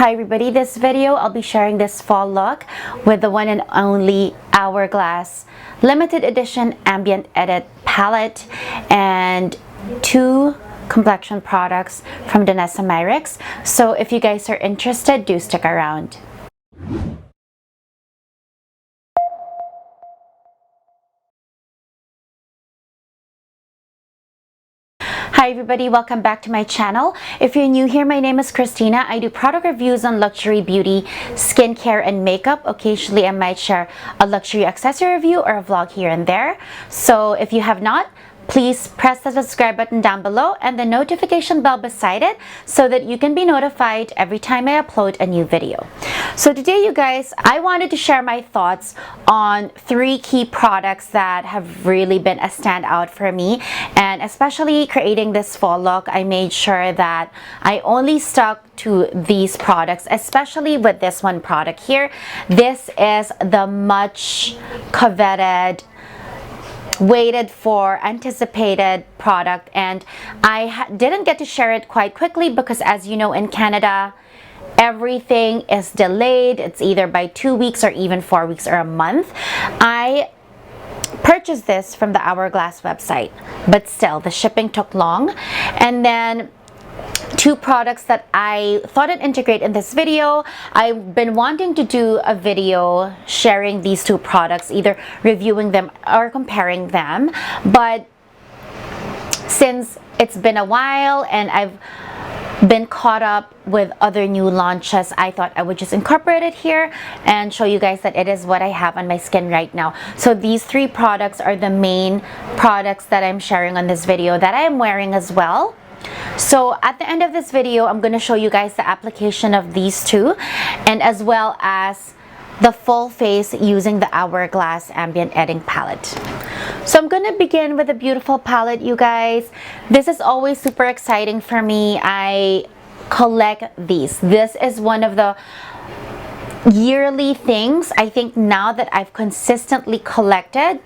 Hi everybody, this video I'll be sharing this fall look with the one and only Hourglass limited edition ambient edit palette and two complexion products from Danessa Myricks. So if you guys are interested, do stick around. Hi everybody, welcome back to my channel. If you're new here, my name is Christina. I do product reviews on luxury beauty, skincare, and makeup. Occasionally I might share a luxury accessory review or a vlog here and there. So if you have not, please press the subscribe button down below and the notification bell beside it so that you can be notified every time I upload a new video. So today, you guys, I wanted to share my thoughts on three key products that have really been a standout for me, and especially creating this fall look, I made sure that I only stuck to these products, especially with this one product here. This is the much coveted, waited for, anticipated product, and I didn't get to share it quite quickly because, as you know, in Canada everything is delayed. It's either by 2 weeks or even 4 weeks or a month. I purchased this from the Hourglass website, but still the shipping took long. And then two products that I thought I'd integrate in this video. I've been wanting to do a video sharing these two products, either reviewing them or comparing them, but since it's been a while and I've been caught up with other new launches, I thought I would just incorporate it here and show you guys that it is what I have on my skin right now. So these three products are the main products that I'm sharing on this video that I am wearing as well. So at the end of this video, I'm going to show you guys the application of these two, and as well as the full face using the Hourglass Ambient Editing Palette. So I'm going to begin with a beautiful palette, you guys. This is always super exciting for me. I collect these. This is one of the yearly things I think now that I've consistently collected.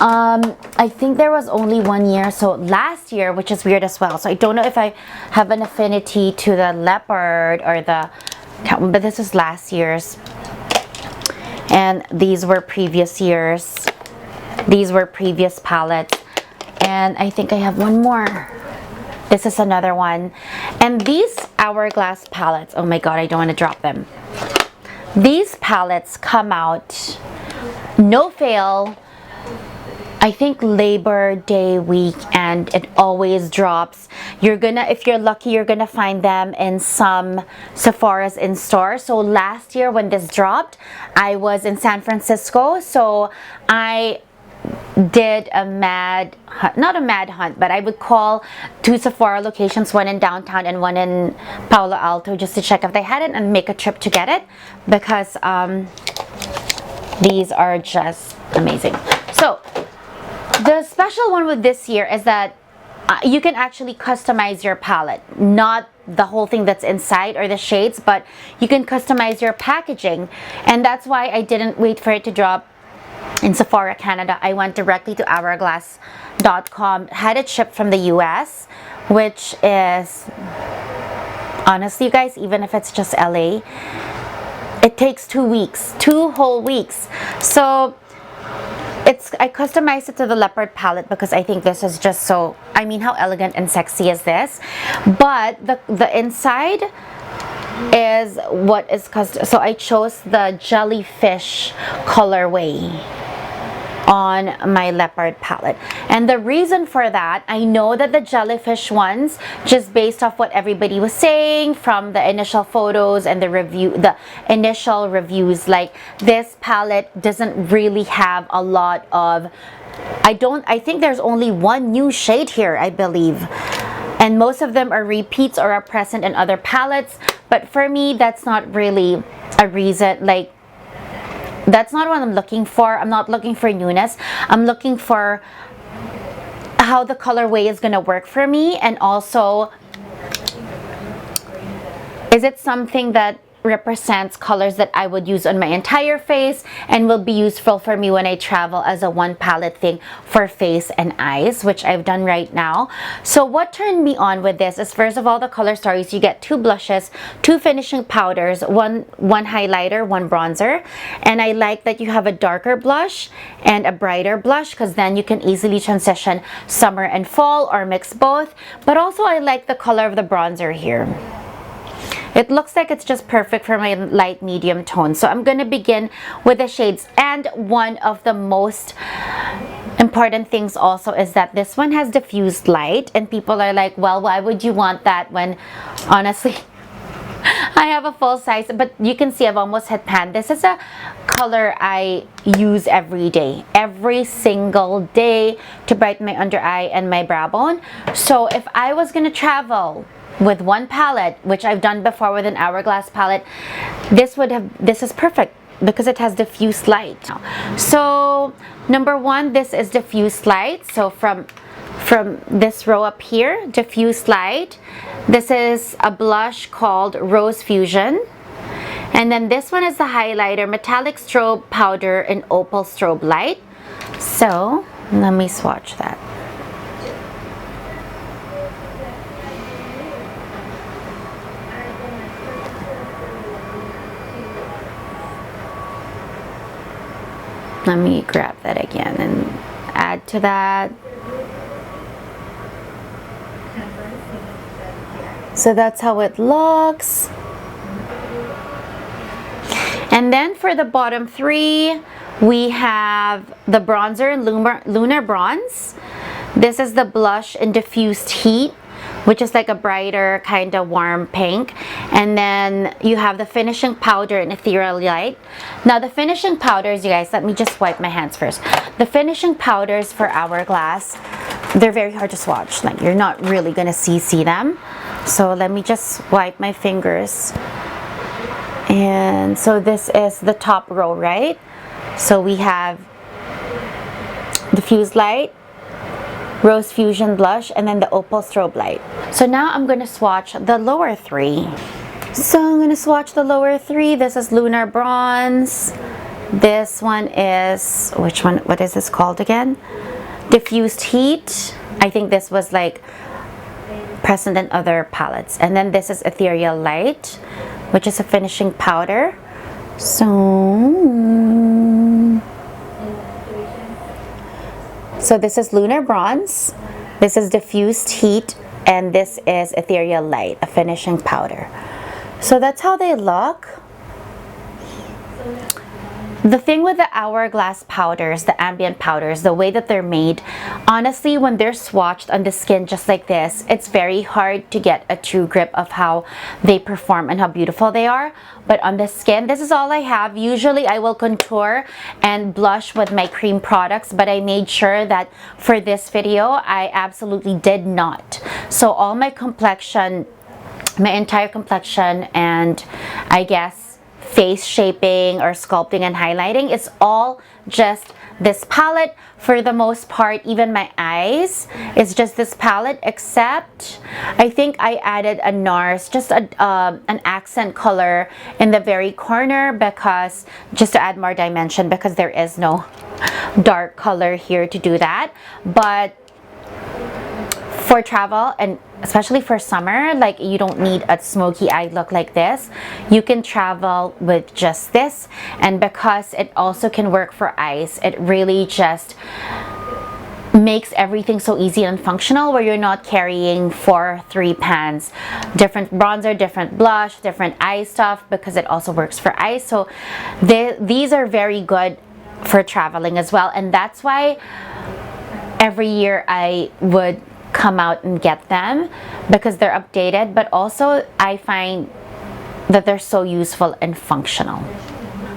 I think there was only 1 year, so last year, which is weird as well. So I don't know if I have an affinity to the leopard or the, but this is last year's. And these were previous years. These were previous palettes. And I think I have one more. This is another one. And these Hourglass palettes, oh my god, I don't want to drop them. These palettes come out, no fail, I think Labor Day week, and it always drops. You're gonna, if you're lucky, you're gonna find them in some Sephora's in store. So last year when this dropped, I was in San Francisco, so I did a mad hunt, not a mad hunt, but I would call two Sephora locations, one in downtown and one in Palo Alto, just to check if they had it and make a trip to get it, because these are just amazing. So the special one with this year is that you can actually customize your palette, not the whole thing that's inside or the shades, but you can customize your packaging, and that's why I didn't wait for it to drop in Sephora Canada. I went directly to hourglass.com, had it shipped from the US, which is, honestly you guys, even if it's just LA, it takes 2 weeks, 2 whole weeks. So I customized it to the leopard palette because I think this is just so, I mean, how elegant and sexy is this? But the inside is what is custom. So I chose the jellyfish colorway on my leopard palette, and the reason for that, I know that the jellyfish ones, just based off what everybody was saying from the initial photos and the initial reviews, like this palette doesn't really have a lot of, I think there's only one new shade here, I believe, and most of them are repeats or are present in other palettes. But for me, that's not really a reason, like that's not what I'm looking for. I'm not looking for newness. I'm looking for how the colorway is gonna work for me, and also, is it something that represents colors that I would use on my entire face and will be useful for me when I travel as a one palette thing for face and eyes, which I've done right now. So what turned me on with this is, first of all, the color stories. You get 2 blushes, 2 finishing powders, one highlighter, 1 bronzer, and I like that you have a darker blush and a brighter blush, because then you can easily transition summer and fall or mix both. But also I like the color of the bronzer here. It looks like it's just perfect for my light medium tone. So I'm going to begin with the shades, and one of the most important things also is that this one has diffused light, and people are like, well, why would you want that when honestly I have a full size? But you can see I've almost hit pan. This is a color I use every day, every single day, to brighten my under eye and my brow bone. So if I was gonna travel with one palette, which I've done before with an Hourglass palette, this is perfect because it has diffused light. So number 1, this is diffused light. So from this row up here, diffused light. This is a blush called Rose Fusion. And then this one is the highlighter, Metallic Strobe Powder and Opal Strobe Light. So let me swatch that. Let me grab that again and add to that. So that's how it looks. And then for the bottom 3, we have the bronzer in Lunar Bronze. This is the blush in Diffused Heat, which is like a brighter kind of warm pink. And then you have the finishing powder in Ethereal Light. Now the finishing powders, you guys, let me just wipe my hands first. The finishing powders for Hourglass, they're very hard to swatch. Like, you're not really gonna see them. So let me just wipe my fingers. And so this is the top row, right? So we have Diffused Light, Rose Fusion Blush, and then the Opal Strobe Light. So now I'm going to swatch the lower 3. So I'm going to swatch the lower 3. This is Lunar Bronze. This one is, which one? What is this called again? Diffused Heat. I think this was like present in other palettes. And then this is Ethereal Light, which is a finishing powder. So this is Lunar Bronze, this is Diffused Heat, and this is Ethereal Light, a finishing powder. So that's how they look. The thing with the Hourglass powders, the ambient powders, the way that they're made, honestly, when they're swatched on the skin just like this, it's very hard to get a true grip of how they perform and how beautiful they are. But on the skin, this is all I have. Usually I will contour and blush with my cream products, but I made sure that for this video, I absolutely did not. So all my complexion, my entire complexion, and I guess face shaping or sculpting and highlighting, it's all just this palette for the most part. Even my eyes is just this palette, except I think I added a NARS, just an accent color in the very corner, because just to add more dimension, because there is no dark color here to do that. But for travel, and especially for summer, like, you don't need a smoky eye look like this. You can travel with just this, and because it also can work for eyes, it really just makes everything so easy and functional, where you're not carrying 3 pans, different bronzer, different blush, different eye stuff, because it also works for eyes. So these are very good for traveling as well, and that's why every year I would come out and get them, because they're updated, but also I find that they're so useful and functional.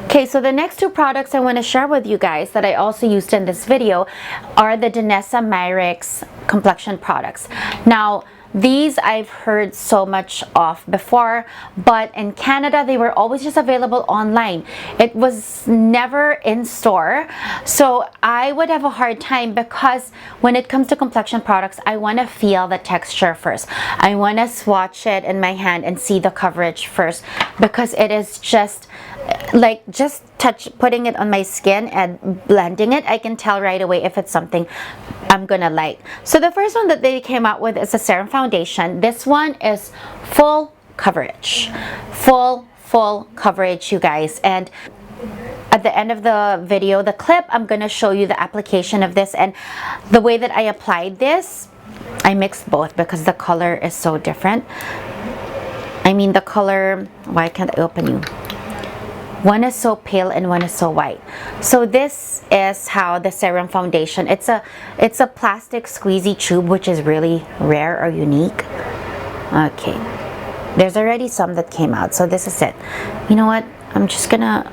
Okay, so the next 2 products I want to share with you guys that I also used in this video are the Danessa Myricks complexion products. Now, these I've heard so much of before, but in Canada they were always just available online. It was never in store, so I would have a hard time because when it comes to complexion products, I want to feel the texture first. I want to swatch it in my hand and see the coverage first, because it is just like putting it on my skin and blending it, I can tell right away if it's something I'm gonna like. So the first one that they came out with is a serum foundation. This one is full coverage, full coverage, you guys. And at the end of the video, the clip, I'm gonna show you the application of this and the way that I applied this. I mixed both because the color is so different. I mean, the color, why can't I open you? One is so pale and one is so white. So this is how the serum foundation, it's a plastic squeezy tube, which is really rare or unique. Okay, there's already some that came out, so this is it. You know what, I'm just gonna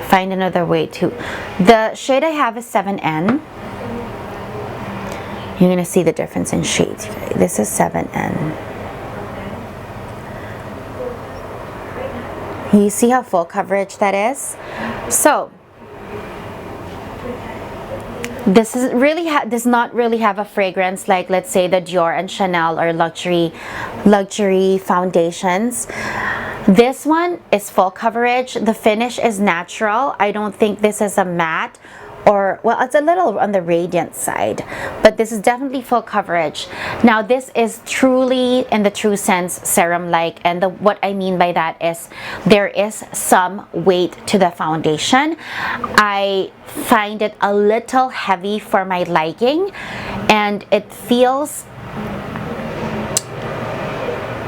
find another way to, the shade I have is 7N. You're gonna see the difference in shades. This is 7N. You see how full coverage that is? So this is really does not really have a fragrance like, let's say, the Dior and Chanel or luxury foundations. This one is full coverage. The finish is natural. I don't think this is a matte, or, well, it's a little on the radiant side, but this is definitely full coverage. Now this is truly, in the true sense, serum-like, and what I mean by that is there is some weight to the foundation. I find it a little heavy for my liking, and it feels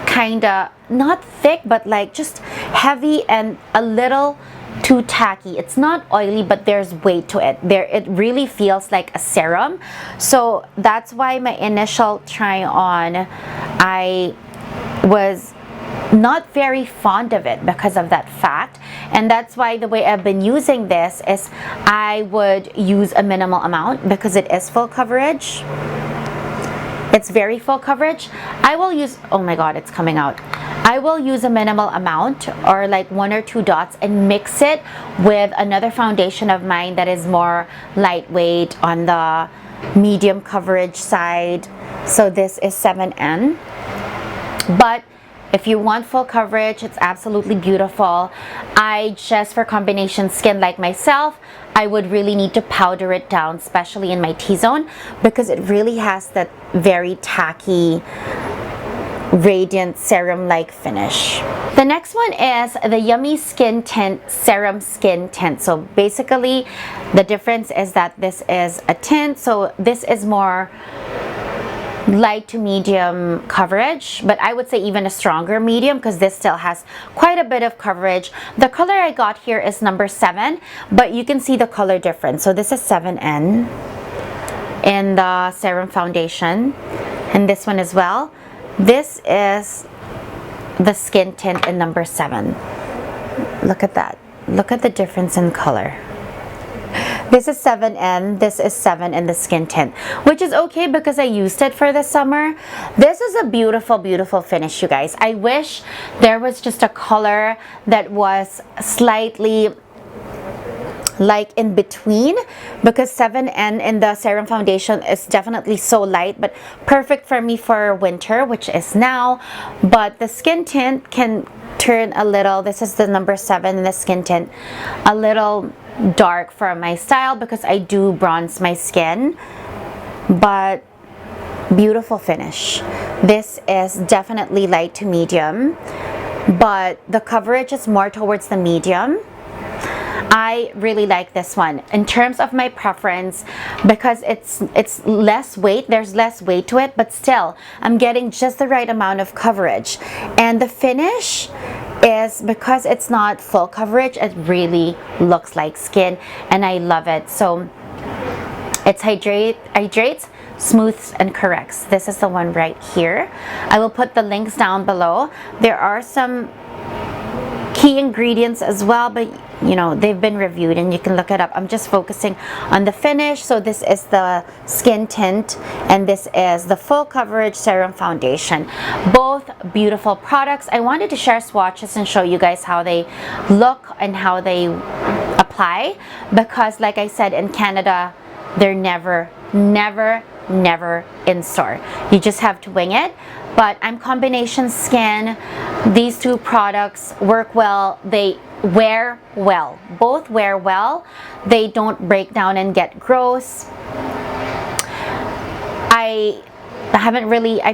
kinda not thick, but like just heavy and a little too tacky. It's not oily, but there's weight to it. It really feels like a serum. So that's why my initial try on, I was not very fond of it because of that fact. And that's why the way I've been using this is I would use a minimal amount because it is full coverage. It's very full coverage. I will use, oh my god, it's coming out. I will use a minimal amount, or like 1 or 2 dots, and mix it with another foundation of mine that is more lightweight on the medium coverage side. So this is 7N. But if you want full coverage, it's absolutely beautiful. For combination skin like myself, I would really need to powder it down, especially in my T-zone, because it really has that very tacky, radiant serum-like finish. The next one is the Yummy Skin Tint Serum Skin Tint. So basically, the difference is that this is a tint, so this is more light to medium coverage, but I would say even a stronger medium because this still has quite a bit of coverage. The color I got here is number 7, but you can see the color difference. So this is 7N in the serum foundation, and this one as well. This is the skin tint in number 7. Look at that. Look at the difference in color. This is 7N, this is 7 in the skin tint, which is okay because I used it for the summer. This is a beautiful, beautiful finish, you guys. I wish there was just a color that was slightly like in between, because 7N in the serum foundation is definitely so light, but perfect for me for winter, which is now. But the skin tint can turn a little, this is the number 7 in the skin tint, a little dark for my style because I do bronze my skin, but beautiful finish. This is definitely light to medium, but the coverage is more towards the medium. I really like this one in terms of my preference because it's less weight, there's less weight to it, but still I'm getting just the right amount of coverage. And the finish is, because it's not full coverage, it really looks like skin, and I love it. So it's hydrates, smooths, and corrects. This is the one right here. I will put the links down below. There are some key ingredients as well, but you know, they've been reviewed and you can look it up. I'm just focusing on the finish. So this is the skin tint and this is the full coverage serum foundation. Both beautiful products. I wanted to share swatches and show you guys how they look and how they apply, because like I said, in Canada they're never in store. You just have to wing it. But I'm combination skin. These two products work well. They wear well. Both wear well. They don't break down and get gross. I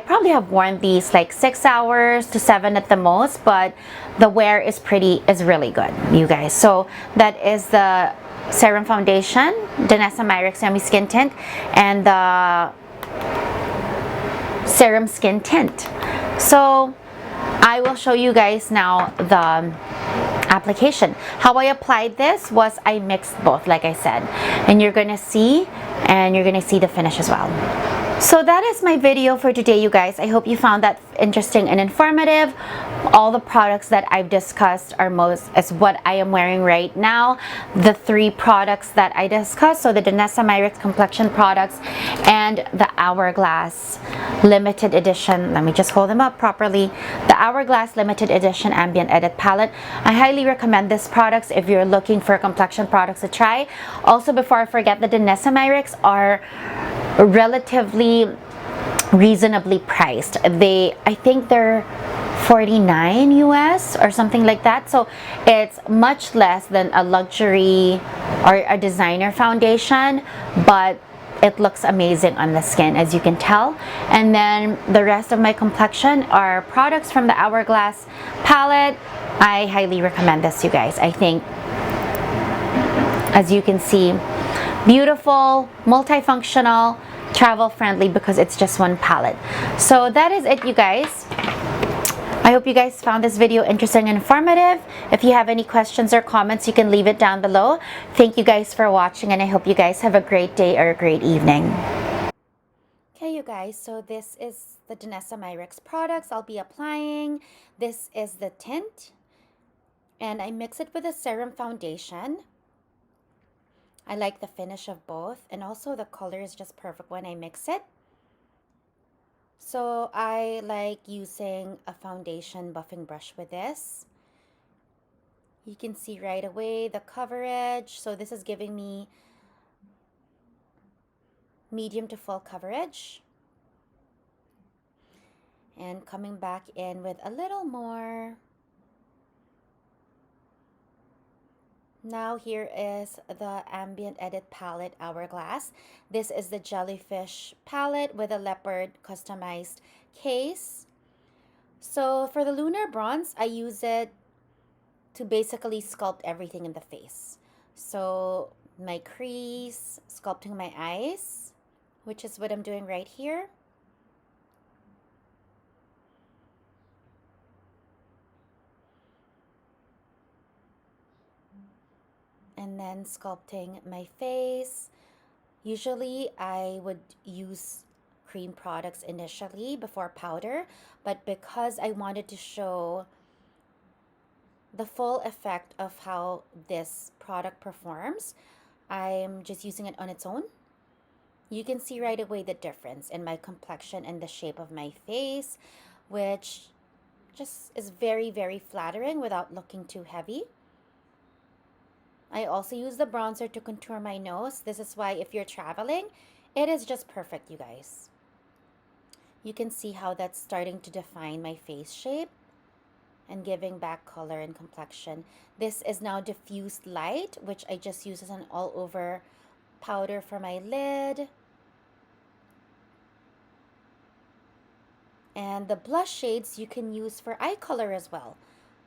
probably have worn these like 6 hours to 7 at the most, but the wear is really good, you guys. So that is the serum foundation, Danessa Myricks Serum Skin Tint, and the serum skin tint. So I will show you guys now the application. How I applied this was I mixed both, like I said, and you're gonna see the finish as well. So that is my video for today, you guys. I hope you found that interesting and informative. All the products that I've discussed is what I am wearing right now. The 3 products that I discussed, so the Danessa Myricks complexion products and the Hourglass limited edition. Let me just hold them up properly. The Hourglass limited edition ambient edit palette. I highly recommend these products if you're looking for complexion products to try. Also, before I forget, the Danessa Myricks are relatively reasonably priced. I think they're $49 US or something like that. So it's much less than a luxury or a designer foundation, but it looks amazing on the skin, as you can tell. And then the rest of my complexion are products from the Hourglass palette. I highly recommend this, you guys. I think, as you can see, beautiful, multifunctional, travel friendly, because it's just one palette. So that is it, you guys. I hope you guys found this video interesting and informative. If you have any questions or comments, you can leave it down below. Thank you guys for watching, and I hope you guys have a great day or a great evening. Okay, you guys, so this is the Danessa Myricks products I'll be applying. This is the tint, and I mix it with a serum foundation. I like the finish of both, and also the color is just perfect when I mix it. So I like using a foundation buffing brush with this. You can see right away the coverage. So this is giving me medium to full coverage. And coming back in with a little more. Now here is the Ambient Edit palette, Hourglass. This is the Jellyfish palette with a leopard customized case. So for the Lunar Bronze, I use it to basically sculpt everything in the face. So my crease, sculpting my eyes, which is what I'm doing right here. And then sculpting my face. Usually I would use cream products initially before powder, but because I wanted to show the full effect of how this product performs, I'm just using it on its own. You can see right away the difference in my complexion and the shape of my face, which just is very flattering without looking too heavy. I also use the bronzer to contour my nose. This is why if you're traveling, it is just perfect, you guys. You can see how that's starting to define my face shape and giving back color and complexion. This is now diffused light, which I just use as an all-over powder for my lid. And the blush shades you can use for eye color as well.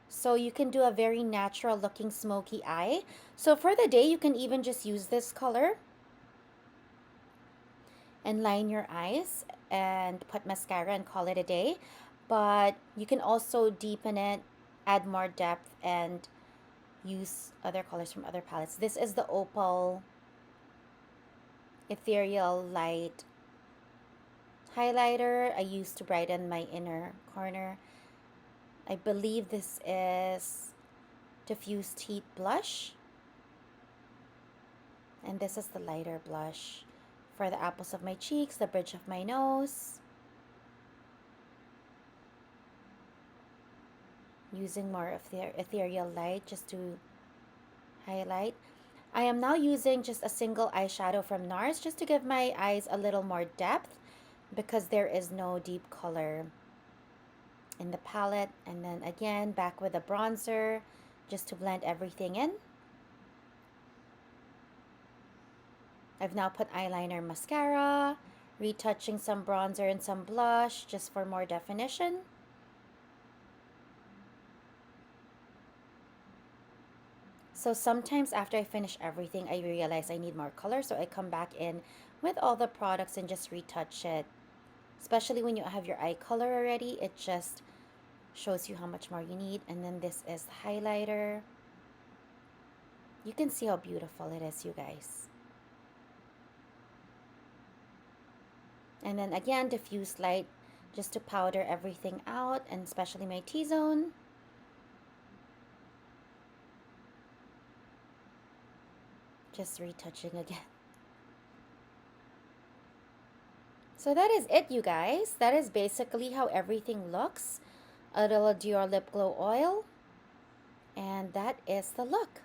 So you can do a very natural looking smoky eye. So for the day, you can even just use this color and line your eyes and put mascara and call it a day. But you can also deepen it, add more depth, and use other colors from other palettes. This is the Opal Ethereal Light highlighter I use to brighten my inner corner. I believe this is diffused heat blush. And this is the lighter blush for the apples of my cheeks, the bridge of my nose. Using more of the ethereal light just to highlight. I am now using just a single eyeshadow from NARS just to give my eyes a little more depth because there is no deep color in the palette. And then again, back with a bronzer just to blend everything in. I've now put eyeliner, mascara, retouching some bronzer and some blush just for more definition. So sometimes after I finish everything, I realize I need more color. So I come back in with all the products and just retouch it. Especially when you have your eye color already, it just shows you how much more you need. And then this is the highlighter. You can see how beautiful it is, you guys. And then again, diffuse light just to powder everything out, and especially my T-zone. Just retouching again. So that is it, you guys. That is basically how everything looks. A little Dior Lip Glow Oil. And that is the look.